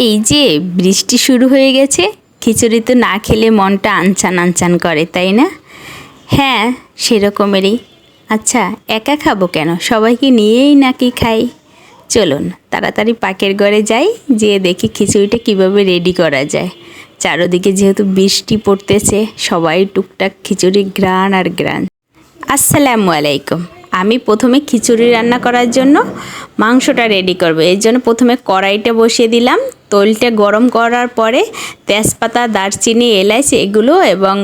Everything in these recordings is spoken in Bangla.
এই যে বৃষ্টি শুরু হয়ে গেছে, খিচুড়ি তো না খেলে মনটা আনচান আনচান করে, তাই না? হ্যাঁ, সেরকমেরই। আচ্ছা, একা খাবো কেন, সবাইকে নিয়েই নাকি খাই। চলুন তাড়াতাড়ি পাকের ঘরে যাই, যেয়ে দেখি খিচুড়িটা কিভাবে রেডি করা যায়। চারদিকে যেহেতু বৃষ্টি পড়তেছে, সবাই টুকটাক খিচুড়ি ঘ্রাণ আর ঘ্রাণ। আসসালামু আলাইকুম। আমি প্রথমে খিচুড়ি রান্না করার জন্য মাংসটা রেডি করব। এর জন্য প্রথমে কড়াইটা বসিয়ে দিলাম। তেলটা গরম করার পরে তেজপাতা, দারচিনি, এলাচ এগুলো এবং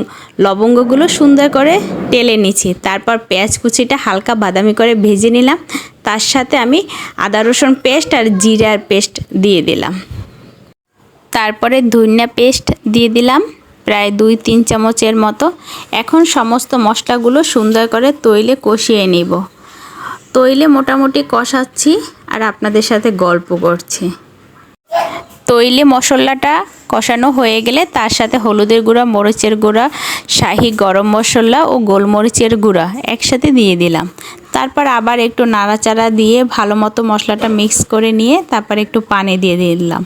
লবঙ্গগুলো সুন্দর করে টেলে নিচ্ছি। তারপর পেঁয়াজ কুচিটা হালকা বাদামি করে ভেজে নিলাম। তার সাথে আমি আদা রসুন পেস্ট আর জিরার পেস্ট দিয়ে দিলাম। তারপরে ধনিয়া পেস্ট দিয়ে দিলাম প্রায় 2-3 চামচের মতো। এখন সমস্ত মশলাগুলো সুন্দর করে তৈলে কষিয়ে নিব। তৈলে মোটামুটি কষাচ্ছি আর আপনাদের সাথে গল্প করছি। তৈলে মশলাটা কষানো হয়ে গেলে তার সাথে হলুদের গুঁড়া, মরিচের গুঁড়া, শাহি গরম মশলা ও গোলমরিচের গুঁড়া একসাথে দিয়ে দিলাম। তারপর আবার একটু নাড়াচাড়া দিয়ে ভালো মতো মশলাটা মিক্স করে নিয়ে তারপর একটু পানি দিয়ে দিলাম।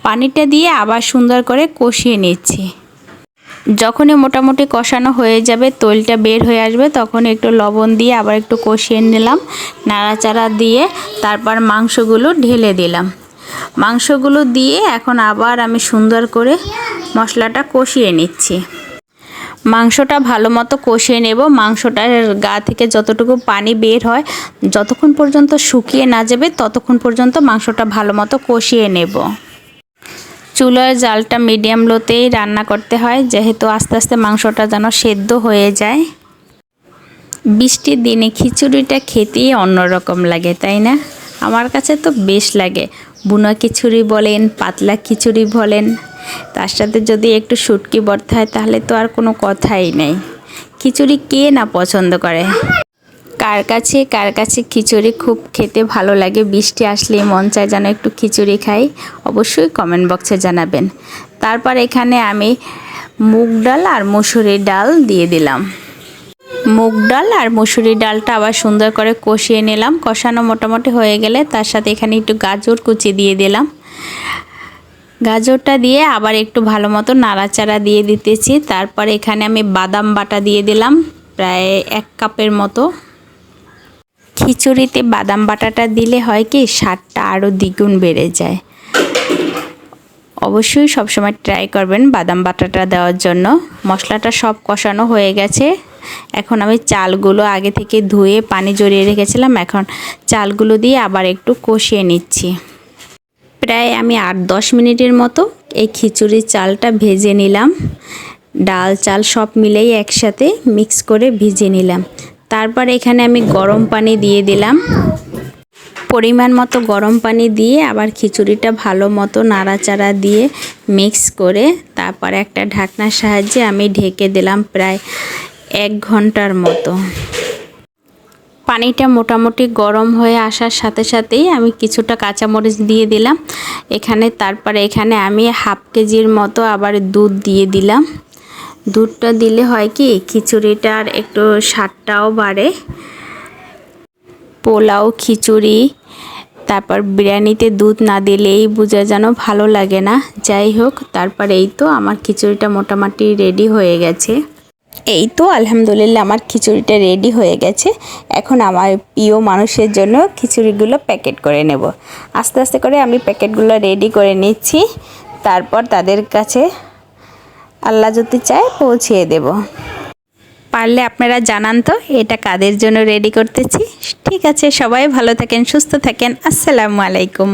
পানিটা দিয়ে আবার সুন্দর করে কষিয়ে নিচ্ছি। যখনই মোটামুটি কষানো হয়ে যাবে, তেলটা বের হয়ে আসবে, তখন একটু লবণ দিয়ে আবার একটু কষিয়ে নিলাম। নাড়াচাড়া দিয়ে তারপর মাংসগুলো ঢেলে দিলাম। মাংসগুলো দিয়ে এখন আবার আমি সুন্দর করে মশলাটা কষিয়ে নিচ্ছি। মাংসটা ভালো মতো কষিয়ে নেব। মাংসটার গা থেকে যতটুকু পানি বের হয়, যতক্ষণ পর্যন্ত শুকিয়ে না যাবে ততক্ষণ পর্যন্ত মাংসটা ভালো মতো কষিয়ে নেব। চুলার জালটা মিডিয়াম লোতেই রান্না করতে হয়, যেহেতু আস্তে আস্তে মাংসটা যেন সেদ্ধ হয়ে যায়। বৃষ্টির দিনে খিচুড়িটা খেতেই অন্যরকম লাগে, তাই না? আমার কাছে তো বেশ লাগে। বুনা খিচুড়ি বলেন, পাতলা খিচুড়ি বলেন, তার সাথে যদি একটু শুটকি ভর্তা হয় তাহলে তো আর কোনো কথাই নেই। খিচুড়ি কে না পছন্দ করে? কার কাছে খিচুড়ি খুব খেতে ভালো লাগে, বৃষ্টি আসলেই মন চায় যেন একটু খিচুড়ি খাই, অবশ্যই কমেন্ট বক্সে জানাবেন। তারপর এখানে আমি মুগ ডাল আর মসুরির ডাল দিয়ে দিলাম। মুগ ডাল আর মসুরির ডালটা আবার সুন্দর করে কষিয়ে নিলাম। কষানো মোটামুটি হয়ে গেলে তার সাথে এখানে একটু গাজর কুচি দিয়ে দিলাম। গাজরটা দিয়ে আবার একটু ভালো মতো নাড়াচাড়া দিয়ে দিতেছি। তারপর এখানে আমি বাদাম বাটা দিয়ে দিলাম প্রায় 1 কাপের মতো। খিচুড়িতে বাদাম বাটাটা দিলে হয় কি, স্বাদটা আরও দ্বিগুণ বেড়ে যায়। অবশ্যই সবসময় ট্রাই করবেন বাদাম বাটাটা দেওয়ার জন্য। মশলাটা সব কষানো হয়ে গেছে। এখন আমি চালগুলো আগে থেকে ধুয়ে পানি জড়িয়ে রেখেছিলাম, এখন চালগুলো দিয়ে আবার একটু কষিয়ে নিচ্ছি। প্রায় আমি 8-10 মিনিটের মতো এই খিচুড়ির চালটা ভেজে নিলাম। ডাল চাল সব মিলেই একসাথে মিক্স করে ভেজে নিলাম। তারপর এখানে আমি গরম পানি দিয়ে দিলাম। পরিমাণ মতো গরম পানি দিয়ে আবার খিচুড়িটা ভালো মতো নাড়াচাড়া দিয়ে মিক্স করে তারপর একটা ঢাকনার সাহায্যে আমি ঢেকে দিলাম প্রায় 1 ঘন্টার মতো। পানিটা মোটামুটি গরম হয়ে আসার সাথে সাথেই আমি কিছুটা কাঁচামরিচ দিয়ে দিলাম এখানে। তারপরে এখানে আমি 1/2 কেজির মতো আবার দুধ দিয়ে দিলাম। দুধটা দিলে হয় কি, খিচুড়িটার একটু স্বাদটাও বাড়ে। পোলাও, খিচুড়ি, তারপর বিরিয়ানিতে দুধ না দিলেই বোঝা যেন ভালো লাগে না। যাই হোক, তারপর এই তো আমার খিচুড়িটা মোটামুটি রেডি হয়ে গেছে। এই তো আলহামদুলিল্লাহ আমার খিচুড়িটা রেডি হয়ে গেছে। এখন আমার প্রিয় মানুষের জন্য খিচুড়িগুলো প্যাকেট করে নেব। আস্তে আস্তে করে আমি প্যাকেটগুলো রেডি করে নিচ্ছি। তারপর তাদের কাছে আল্লাহ যদি চায় পৌঁছিয়ে দেব। পারলে আপনারা জানান তো এটা কাদের জন্য রেডি করতেছি। ঠিক আছে, সবাই ভালো থাকেন, সুস্থ থাকেন। আসসালামু আলাইকুম।